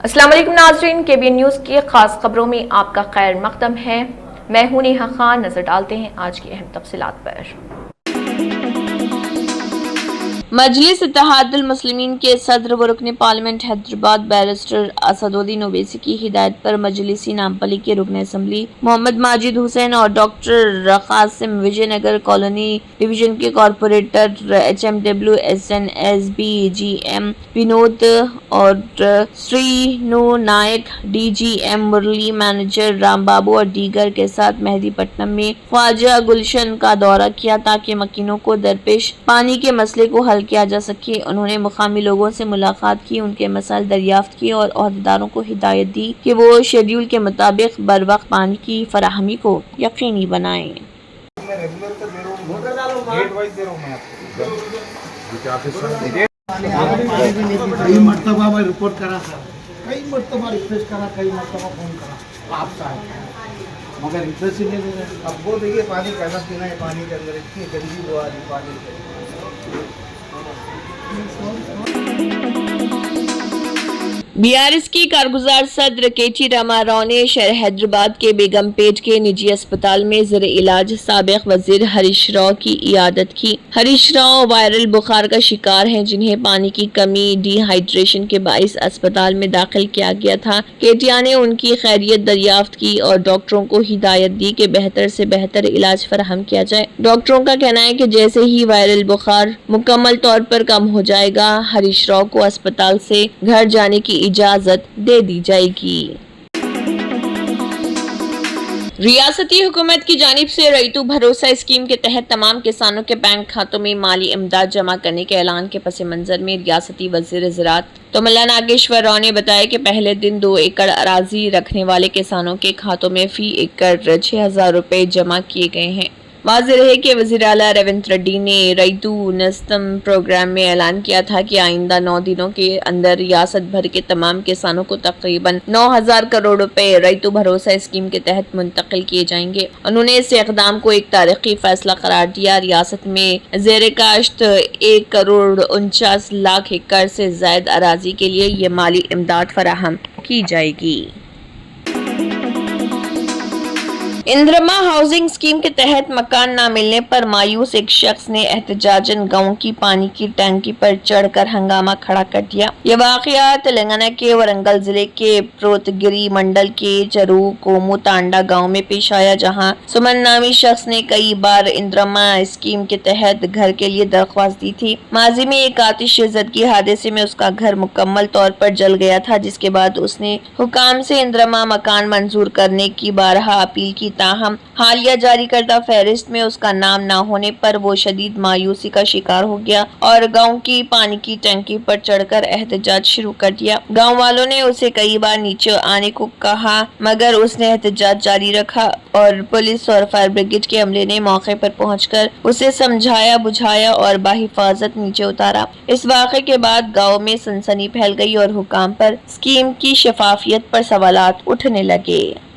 अस्सलाम वालेकुम नाज़रीन, KBN न्यूज़ की खास खबरों में आपका खैर मक़दम है। मैं हूं नेहा खान। नजर डालते हैं आज की अहम तफसीलात पर। मजलिस इत्तेहादुल मुस्लिमीन के सदर व रुकन पार्लियामेंट हैदराबाद बैरिस्टर असदुद्दीन ओवैसी की हिदायत पर मजलिसी नामपली के रुकन असम्बली मोहम्मद माजिद हुसैन और doctor Qasim Vijayanagar colony division के corporator HMW SNSB GM Vinod और श्रीनु नायक DGM मुरली मैनेजर राम बाबू और दीगर के साथ मेहदीपट्टनम में ख्वाजा गुलशन का दौरा किया ताकि मकीनों को दरपेश पानी के मसले को हल किया जा सके। उन्होंने मुकामी लोगों से मुलाकात की, उनके मसाइल दरियाफ्त किए और ओहदेदारों को हिदायत दी कि वो शेड्यूल के मुताबिक बर वक्त पानी की फराहमी को यकीनी बनाएं। कई मरतबा मैं रिपोर्ट करा था, कई मरतबा रिक्वेस्ट करा, कई मरतबा फोन करा आपका मगर इंटरेस्ट ही नहीं ले रहे। अब वो देखिए पानी कहना पीना है, पानी के अंदर इतनी गंदी वो आ रही पानी के। BRS की कारगुजार सदर KT रामा राव ने शहर हैदराबाद के बेगम पेट के निजी अस्पताल में ज़ेर इलाज साबिक वजीर हरीश राव की इयादत की। हरीश राव वायरल बुखार का शिकार हैं, जिन्हें पानी की कमी डिहाइड्रेशन के बाइस अस्पताल में दाखिल किया गया था। केटिया ने उनकी खैरियत दरियाफ्त की और डॉक्टरों को हिदायत दी कि बेहतर से बेहतर इलाज फराहम किया जाए। डॉक्टरों का कहना है कि जैसे ही वायरल बुखार मुकम्मल तौर पर कम हो जाएगा, हरीश राव को अस्पताल से घर जाने की इजाजत दे दी जाएगी। रियासती हुकूमत की जानिब से रईतू भरोसा स्कीम के तहत तमाम किसानों के बैंक खातों में माली इमदाद जमा करने के ऐलान के पस मंजर में रियासती वज़ीर ज़राअत तोमल्ला नागेश्वर राव ने बताया कि पहले दिन 2 एकड़ अराजी रखने वाले किसानों के खातों में फी एकड़ 6,000 रुपए जमा किए गए हैं। वाज़ेह है कि वज़ीर आला रेवंत रेड्डी ने रईतू नस्तम प्रोग्राम में ऐलान किया था कि आइंदा 9 दिनों के अंदर रियासत भर के तमाम किसानों को तकरीबन 9,000 करोड़ रुपए रईतू भरोसा स्कीम के तहत मुंतकिल किए जाएंगे। उन्होंने इस इक़दाम को एक तारीखी फैसला करार दिया। रियासत में ज़ेर काश्त 1,49,00,000 एकड़ से ज़ायद अराजी के लिए ये माली इमदाद फराहम की जाएगी। इंद्रमा हाउसिंग स्कीम के तहत मकान न मिलने पर मायूस एक शख्स ने एहतजाजन गांव की पानी की टंकी पर चढ़कर हंगामा खड़ा कर दिया। यह वाकया तेलंगाना के वरंगल जिले के प्रोतगिरी मंडल के चरू कोमू तांडा गांव में पेश आया, जहां सुमन नामी शख्स ने कई बार इंद्रमा स्कीम के तहत घर के लिए दरख्वास्त दी थी। माजी में एक आतिश ज़दगी हादसे में उसका घर मुकम्मल तौर पर जल गया था, जिसके बाद उसने हुकाम से इंद्रमा मकान मंजूर करने की बारहा अपील की। ताहम हालिया जारी करदा फहरिस्त में उसका नाम न होने पर वो शदीद मायूसी का शिकार हो गया और गांव की पानी की टंकी पर चढ़कर एहतजाज शुरू कर दिया। गांव वालों ने उसे कई बार नीचे आने को कहा, मगर उसने एहतजाज जारी रखा और पुलिस और फायर ब्रिगेड के अमले ने मौके पर पहुंचकर उसे समझाया बुझाया और बाहिफाजत नीचे उतारा। इस वाक़े के बाद गाँव में सनसनी फैल गई और हुकाम पर स्कीम की शफाफियत पर सवालात उठने लगे।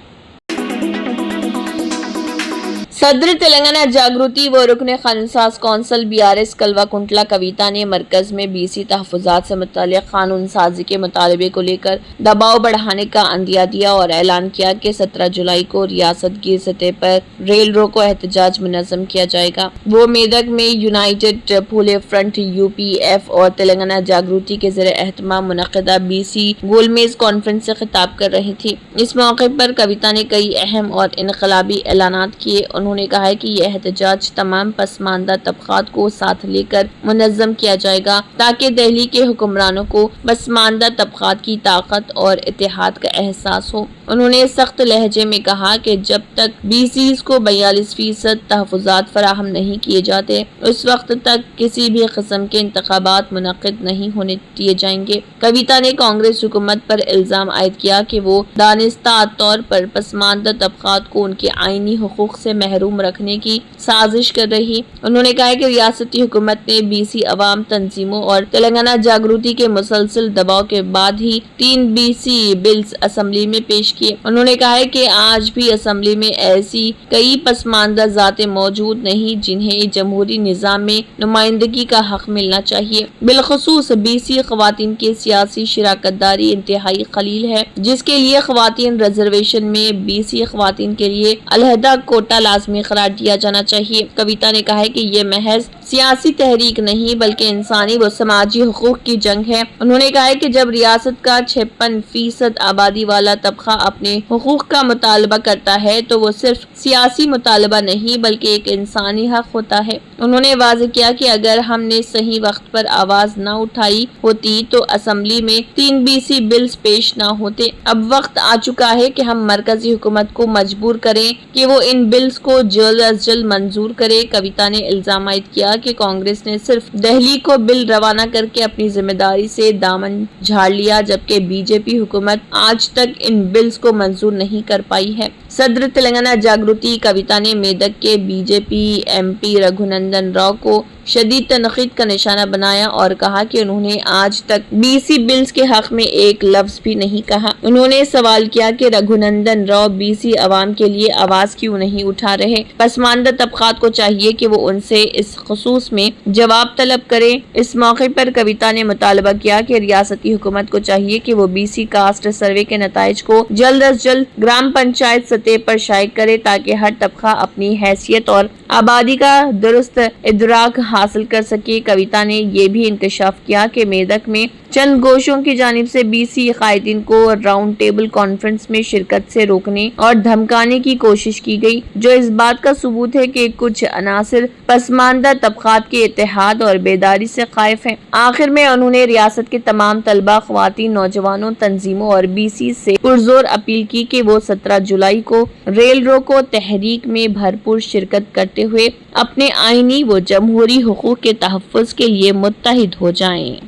सदर तेलंगाना जागृति व रुकन खानसाज कौंसल BRS कलवा कुंटला कविता ने मरकज में BC तहफ़्फ़ुज़ात से मुताल्लिक़ कानून साजी के मुतालबे को लेकर दबाव बढ़ाने का अंदिया दिया और ऐलान किया कि 17 जुलाई को रियासत की सतह पर रेल रोको एहतजाज मुनज़्ज़म किया जाएगा। वो मेदक में यूनाइटेड फूले फ्रंट UPF और तेलंगाना जागृति के ज़रिए एहतमाम मुनक़दा BC गोलमेज कॉन्फ्रेंस से खिताब कर रही थी। इस मौके पर कविता ने कई अहम और इनकलाबी ऐलानात किए। उन्होंने कहा है कि यह एहतजाज तमाम पसमानदा तबक़ात को साथ लेकर मुनज़्ज़म किया जाएगा ताकि दिल्ली के हुक्मरानों को पसमानदा तबक़ात की ताकत और इत्तेहाद का एहसास हो। उन्होंने सख्त लहजे में कहा कि जब तक BCs को 42% तहफ़्फ़ुज़ात फराहम नहीं किए जाते, उस वक्त तक किसी भी किस्म के इंतखाबात मुनक़िद नहीं होने दिए जाएंगे। कविता ने कांग्रेस हुकूमत पर इल्ज़ाम आयद किया कि वो दानिस्ता तौर पर पसमानदा तबक़ात को उनके आईनी हुकूक से महरूम रखने की साजिश कर रही। उन्होंने कहा कि रियासती हुकूमत ने BC अवाम तंजीमों और तेलंगाना जागृति के मुसलसल दबाव के बाद ही 3 BC बिल्स असेंबली में पेश किए। उन्होंने कहा है कि आज भी असेंबली में ऐसी कई पसमानदा ज़ातें मौजूद नहीं जिन्हें जमहूरी निज़ाम में नुमाइंदगी का हक मिलना चाहिए। बिलखसूस BC ख़वातीन की सियासी शिराकतदारी इंतहाई कलील है, जिसके लिए ख़वातीन रिजर्वेशन में BC ख़वातीन के लिए अलहदा कोटा लाजमी करार दिया जाना चाहिए। कविता ने कहा है कि ये महज सियासी तहरीक नहीं बल्कि इंसानी व समाजी हुकूक की जंग है। उन्होंने कहा है कि जब रियासत का 56% आबादी वाला तबका अपने हुकूक का मुतालबा करता है तो वो सिर्फ सियासी मुतालबा नहीं बल्कि एक इंसानी हक होता है। उन्होंने वाज़ेह किया कि अगर हमने सही वक्त पर आवाज न उठाई होती तो असेंबली में 3 BC बिल्स पेश न होते। अब वक्त आ चुका है कि हम मरकजी हुकूमत को मजबूर करें कि वो इन बिल्स को जल्द अज जल्द मंजूर करे। कविता ने इल्जाम आयद किया कि कांग्रेस ने सिर्फ दिल्ली को बिल रवाना करके अपनी जिम्मेदारी से दामन झाड़ लिया, जबकि BJP हुकूमत आज तक इन बिल्स को मंजूर नहीं कर पाई है। सदर तेलंगाना जागृति कविता ने मेदक के BJP MP रघुनंदन राव को शदीद तनकीद का निशाना बनाया और कहा कि उन्होंने आज तक BC बिल्स के हक में एक लफ्ज भी नहीं कहा। उन्होंने सवाल किया कि रघुनंदन राव BC अवाम के लिए आवाज क्यों नहीं उठा रहे। पसमानदा तबकात को चाहिए कि वो उनसे इस खसूस में जवाब तलब करे। इस मौके पर कविता ने मुतालबा किया कि रियासती हुकूमत को चाहिए कि वो BC कास्ट सर्वे के नताइज को जल्द अज जल्द ग्राम पंचायत सतह पर शाये करे ताकि हर तबका अपनी हैसियत और आबादी का दुरुस्त इदराक हासिल कर सके। कविता ने ये भी इंकशाफ किया कि मेदक में चंद गोशों की जानिब से BC कायदीन को राउंड टेबल कॉन्फ्रेंस में शिरकत से रोकने और धमकाने की कोशिश की गई, जो इस बात का सबूत है कि कुछ अनासिर पसमानदा तबकात के इत्तेहाद और बेदारी से कायफ हैं। आखिर में उन्होंने रियासत के तमाम तलबा, ख्वातीन, नौजवानों, तंजीमों और BC से पुरजोर अपील की कि वो 17 जुलाई को रेल रोको तहरीक में भरपूर शिरकत करते हुए अपने आईनी व जमहूरी हुकूक के तहफ़्फ़ुज़ के लिए मुत्तहिद हो जाएं।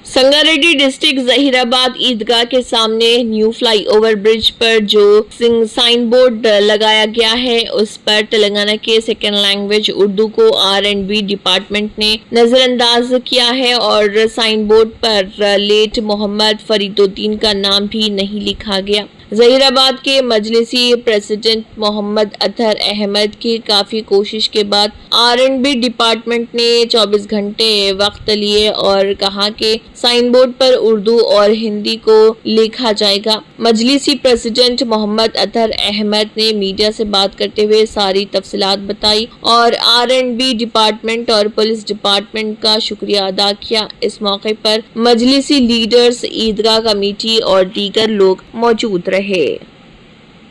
संगारेड्डी डिस्ट्रिक्ट जहीराबाद ईदगाह के सामने न्यू फ्लाई ओवर ब्रिज पर जो साइन बोर्ड लगाया गया है उस पर तेलंगाना के सेकेंड लैंग्वेज उर्दू को R&B डिपार्टमेंट ने नजरअंदाज किया है और साइन बोर्ड पर लेट मोहम्मद फरीदुद्दीन का नाम भी नहीं लिखा गया। जहीराबाद के मजलिसी प्रेसिडेंट मोहम्मद अतहर अहमद की काफ़ी कोशिश के बाद R&B डिपार्टमेंट ने 24 घंटे वक्त लिए और कहा कि साइन बोर्ड पर उर्दू और हिंदी को लिखा जाएगा। मजलिसी प्रेसिडेंट मोहम्मद अतहर अहमद ने मीडिया से बात करते हुए सारी तफसीलात बताई और R&B डिपार्टमेंट और पुलिस डिपार्टमेंट का शुक्रिया अदा किया। इस मौके पर मजलिसी लीडर्स, ईदगाह कमेटी और दीगर लोग मौजूद रहे।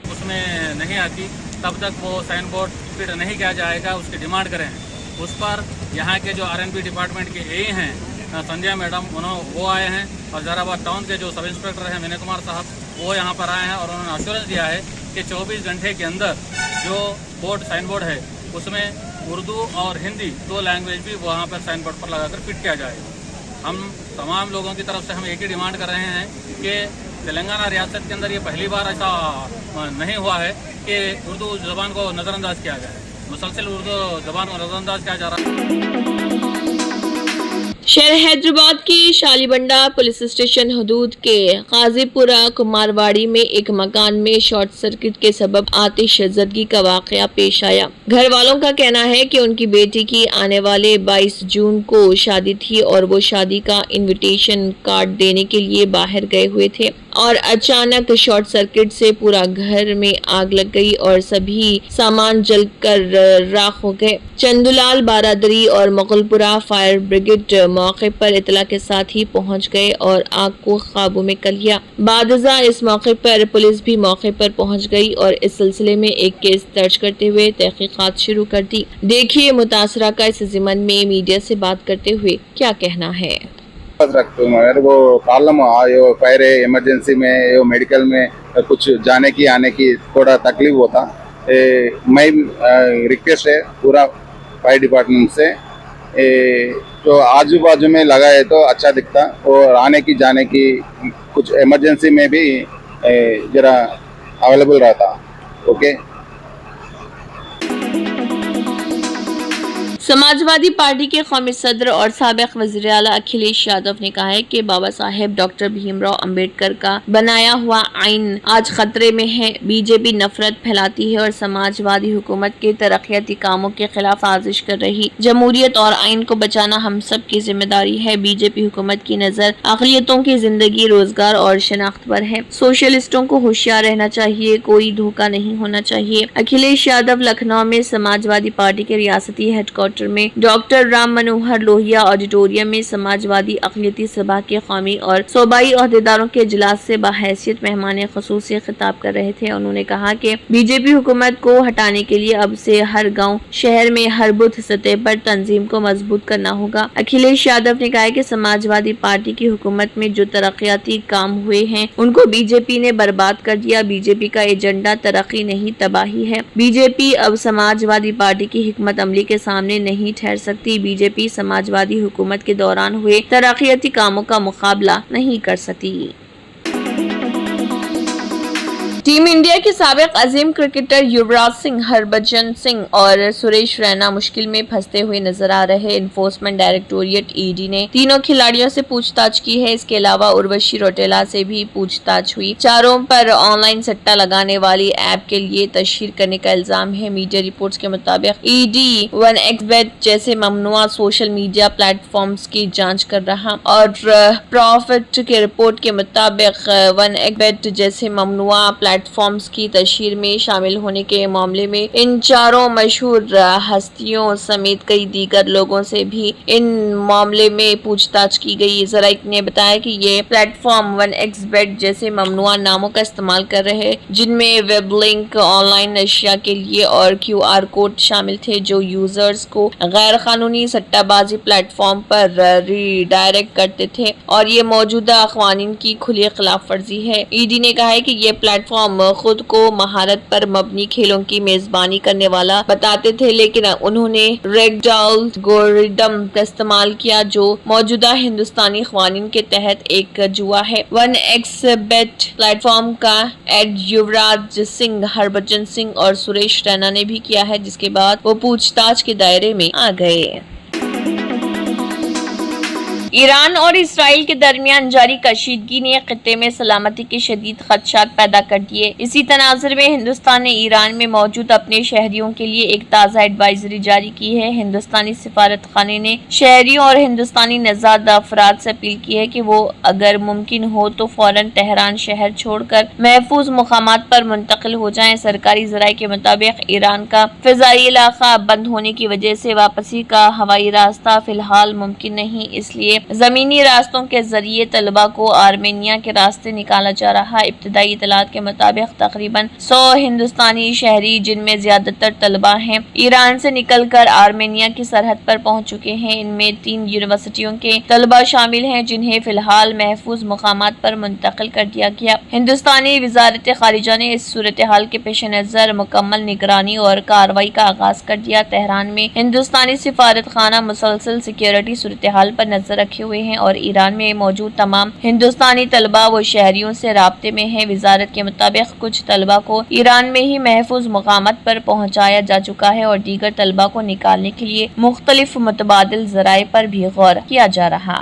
उसमें नहीं आती तब तक वो साइन बोर्ड फिट नहीं किया जाएगा, उसकी डिमांड करें। उस पर यहाँ के जो R&B डिपार्टमेंट के ए हैं संध्या मैडम, वो आए हैं और जहीराबाद टाउन के जो सब इंस्पेक्टर हैं विनय कुमार साहब, वो यहाँ पर आए हैं और उन्होंने अश्योरेंस दिया है कि 24 घंटे के अंदर जो बोर्ड साइन बोर्ड है उसमें उर्दू और हिंदी 2 लैंग्वेज भी वहाँ पर साइन बोर्ड पर लगाकर फिट किया जाएगा। हम तमाम लोगों की तरफ से हम एक ही डिमांड कर रहे हैं कि तेलंगाना रियासत के अंदर ये पहली बार ऐसा नहीं हुआ है कि उर्दू ज़बान को नज़रअंदाज किया जाए। मुसलसल उर्दू ज़बान को नज़रअंदाज किया जा रहा है। शहर हैदराबाद की शालीबंडा पुलिस स्टेशन हदूद के काजीपुरा कुमारवाड़ी में एक मकान में शॉर्ट सर्किट के सबब आतिश ज़दगी का वाकया पेश आया। घर वालों का कहना है कि उनकी बेटी की आने वाले 22 जून को शादी थी और वो शादी का इनविटेशन कार्ड देने के लिए बाहर गए हुए थे और अचानक शॉर्ट सर्किट से पूरा घर में आग लग गई और सभी सामान जलकर राख हो गए। चंदूलाल बारादरी और मुगलपुरा फायर ब्रिगेड मौके पर इतला के साथ ही पहुंच गए और आग को काबू में कर लिया। बादजा इस मौके पर पुलिस भी मौके पर पहुंच गई और इस सिलसिले में एक केस दर्ज करते हुए तहकीकात शुरू कर दी। देखिए मुतासरा का इस ज़िमन में मीडिया से बात करते हुए क्या कहना है। मगर वो प्रॉब्लम फायर इमरजेंसी में यो मेडिकल में कुछ जाने की आने की थोड़ा तकलीफ होता। मैं रिक्वेस्ट है पूरा फायर डिपार्टमेंट से तो आजू बाजू में लगा है तो अच्छा दिखता और आने की जाने की कुछ इमरजेंसी में भी जरा अवेलेबल रहता। ओके। समाजवादी पार्टी के कौमी सदर और साबिक वज़ीर आला अखिलेश यादव ने कहा है कि बाबा साहेब डॉक्टर भीमराव अंबेडकर का बनाया हुआ आइन आज खतरे में है। बीजेपी नफरत फैलाती है और समाजवादी हुकूमत के तरक्याती कामों के खिलाफ साजिश कर रही। जमहूरियत और आइन को बचाना हम सब की जिम्मेदारी है। बीजेपी हुकूमत की नजर अक़लियतों की जिंदगी, रोजगार और शनाख्त पर है। सोशलिस्टों को होशियार रहना चाहिए, कोई धोखा नहीं होना चाहिए। अखिलेश यादव लखनऊ में समाजवादी पार्टी के रियासती हेडक्वार्टर में डॉक्टर राम मनोहर लोहिया ऑडिटोरियम में समाजवादी अक़लियती सभा के कौमी और सूबाई ओहदेदारों के इजलास से बाहैसियत मेहमान ख़ुसूस से खिताब कर रहे थे। उन्होंने कहा कि बीजेपी हुकूमत को हटाने के लिए अब से हर गांव, शहर में हर बूथ सतह पर तंजीम को मजबूत करना होगा। अखिलेश यादव ने कहा कि समाजवादी पार्टी की हुकूमत में जो तरक्याती काम हुए हैं उनको बीजेपी ने बर्बाद कर दिया। बीजेपी का एजेंडा तरक्की नहीं, तबाही है। बीजेपी अब समाजवादी पार्टी की हिकमत अमली के सामने नहीं ठहर सकती। बीजेपी समाजवादी हुकूमत के दौरान हुए तरक्याती कामों का मुकाबला नहीं कर सकती। टीम इंडिया के साबिक अजीम क्रिकेटर युवराज सिंह, हरभजन सिंह और सुरेश रैना मुश्किल में फंसते हुए नजर आ रहे। इन्फोर्समेंट डायरेक्टोरेट ईडी ने तीनों खिलाड़ियों से पूछताछ की है। इसके अलावा उर्वशी रौटेला से भी पूछताछ हुई। चारों पर ऑनलाइन सट्टा लगाने वाली ऐप के लिए तशहीर करने का इल्जाम है। मीडिया रिपोर्ट्स के मुताबिक ईडी 1xbet जैसे ममनुआ सोशल मीडिया प्लेटफॉर्म्स की जांच कर रहा और प्रॉफिट के रिपोर्ट के मुताबिक 1xbet जैसे ममनुआ प्लेटफॉर्म्स की तशहीर में शामिल होने के मामले में इन चारों मशहूर हस्तियों समेत कई दीगर लोगों से भी इन मामले में पूछताछ की गई। ज़राइक ने बताया कि ये प्लेटफॉर्म 1xbet जैसे ममनुआ नामों का इस्तेमाल कर रहे, जिनमें वेब लिंक, ऑनलाइन अशिया के लिए और QR कोड शामिल थे, जो यूजर्स को गैर कानूनी सट्टाबाजी प्लेटफॉर्म पर रीडायरेक्ट करते थे और ये मौजूदा क़वानीन की खुली खिलाफ वर्जी है। ईडी ने कहा है कि ये प्लेटफॉर्म खुद को महारत पर मबनी खेलों की मेजबानी करने वाला बताते थे, लेकिन उन्होंने रेगडॉल एल्गोरिदम का इस्तेमाल किया, जो मौजूदा हिंदुस्तानी क़वानीन के तहत एक जुआ है। 1xbet प्लेटफॉर्म का एड युवराज सिंह, हरभजन सिंह और सुरेश रैना ने भी किया है, जिसके बाद वो पूछताछ के दायरे में आ गए। ईरान और इसराइल के दरमियान जारी कशीदगी ने खित्ते में सलामती के शदीद खदशात पैदा कर दिए। इसी तनाज़ुर में हिंदुस्तान ने ईरान में मौजूद अपने शहरियों के लिए एक ताज़ा एडवाइजरी जारी की है। हिंदुस्तानी सिफारत खाने ने शहरियों और हिंदुस्तानी नज़ाद अफराद से अपील की है कि वो अगर मुमकिन हो तो फौरन तेहरान शहर छोड़कर महफूज मुकामात पर मुंतकिल हो जाएं। सरकारी ज़राए के मुताबिक ईरान का फ़िज़ाई इलाका बंद होने की वजह से वापसी का हवाई रास्ता फिलहाल मुमकिन नहीं, इसलिए जमीनी रास्तों के जरिए तलबा को आर्मेनिया के रास्ते निकाला जा रहा। इब्तदाई इतलात के मुताबिक तकरीबन 100 हिंदुस्तानी शहरी, जिनमें ज्यादातर तलबा हैं, ईरान से निकलकर आर्मेनिया की सरहद पर पहुंच चुके हैं। इनमें 3 यूनिवर्सिटियों के तलबा शामिल हैं, जिन्हें फिलहाल महफूज मुकामात पर मुंतकिल कर दिया गया। हिंदुस्तानी वजारत खारिजा ने इस सूरत हाल के पेश नजर मुकम्मल निगरानी और कार्रवाई का आगाज कर दिया। तेहरान में हिंदुस्तानी सिफारत खाना मुसलसल सिक्योरिटी सूरत हाल पर नजर रखे हुए हैं और ईरान में मौजूद तमाम हिंदुस्तानी तलबा व शहरियों से राब्ते में है। वजारत के मुताबिक कुछ तलबा को ईरान में ही महफूज मुकामात पर पहुंचाया जा चुका है और दीगर तलबा को निकालने के लिए मुख्तलिफ मुतबादिल ज़राए पर भी गौर किया जा रहा।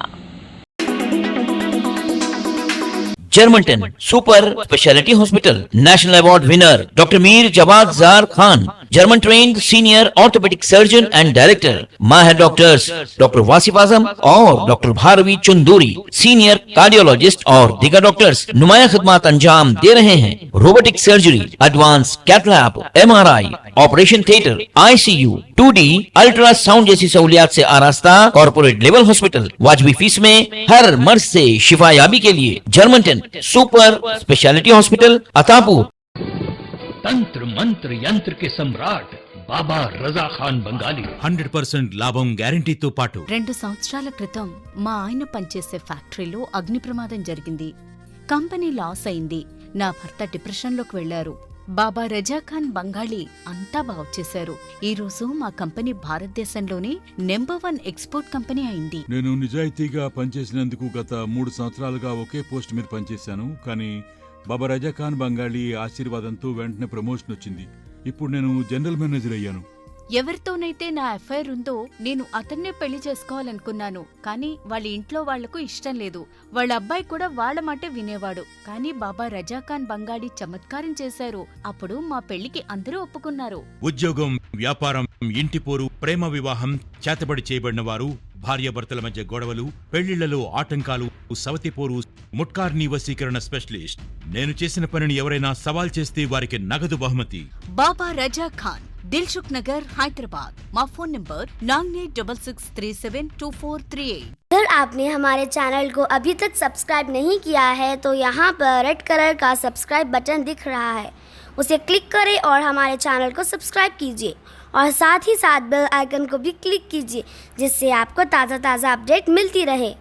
Germanton super speciality hospital, national award winner doctor Mir Jawad Jar Khan, German trained senior orthopaedic surgeon and director, माहिर डॉक्टर्स डॉक्टर वासिफ आजम और doctor Bharvi Chanduri, senior cardiologist और दीगर डॉक्टर्स नुमाया खिदमत अंजाम दे रहे हैं। Robotic surgery, advance cath lab, MRI, operation theatre, ICU, 2D ultrasound जैसी सहूलियात से आरास्ता कॉर्पोरेट लेवल हॉस्पिटल। वाजबी फीस में हर मर्ज से शिफायाबी के लिए Germanton super speciality hospital, Attapur. तंत्र मंत्र यंत्र के सम्राट బాబా రజా ఖాన్ బంగాలి 100% లాభం గ్యారంటీతో పాటు 2 సంవత్సరాల క్రితం మా ఆయన పనిచేసే ఫ్యాక్టరీలో అగ్ని ప్రమాదం జరిగింది. కంపెనీ లాస్ అయింది. నా భర్త డిప్రెషన్లోకి వెళ్లారు. బాబా రజా ఖాన్ బంగాళీ అంతా బాగు చేశారు. ఈ రోజు మా కంపెనీ భారతదేశంలోనే నెంబర్ 1 ఎక్స్పోర్ట్ కంపెనీ అయింది. నేను నిజాయితీగా పనిచేసినందుకు గత 3 సంవత్సరాలుగా ఒకే పోస్ట్ మీద పనిచేశాను. కానీ బాబా రజాఖాన్ బంగాళీ ఆశీర్వాదంతో వెంటనే ప్రమోషన్ వచ్చింది. ఇప్పుడు నేను జనరల్ మేనేజర్ అయ్యాను. ఎవరితోనైతే నా ఎఫ్ఐఆర్ ఉందో నేను అతన్నే పెళ్లి చేసుకోవాలనుకున్నాను. కానీ వాళ్ళ ఇంట్లో వాళ్లకు ఇష్టం లేదు. వాళ్ళ అబ్బాయి కూడా వాళ్ళ మాటే వినేవాడు. కానీ బాబా రజాఖాన్ బంగాళీ చమత్కారం చేశారు. అప్పుడు మా పెళ్లికి అందరూ ఒప్పుకున్నారు. ఉద్యోగం, వ్యాపారం, ఇంటి పోరు, ప్రేమ వివాహం, చేతబడి చేయబడిన వారు, భార్యాభర్తల మధ్య గొడవలు, పెళ్లిళ్లలో ఆటంకాలు, సవతిపోరు, ముట్కార్నీ వశీకరణ స్పెషలిస్ట్. నేను చేసిన పనిని ఎవరైనా సవాల్ చేస్తే వారికి నగదు బహుమతి. బాబా రజాఖాన్, दिलसुख नगर, हैदराबाद। माँ फोन नंबर 9866372438। अगर आपने हमारे चैनल को अभी तक सब्सक्राइब नहीं किया है तो यहाँ पर रेड कलर का सब्सक्राइब बटन दिख रहा है, उसे क्लिक करें और हमारे चैनल को सब्सक्राइब कीजिए और साथ ही साथ बेल आइकन को भी क्लिक कीजिए, जिससे आपको ताज़ा अपडेट मिलती रहे।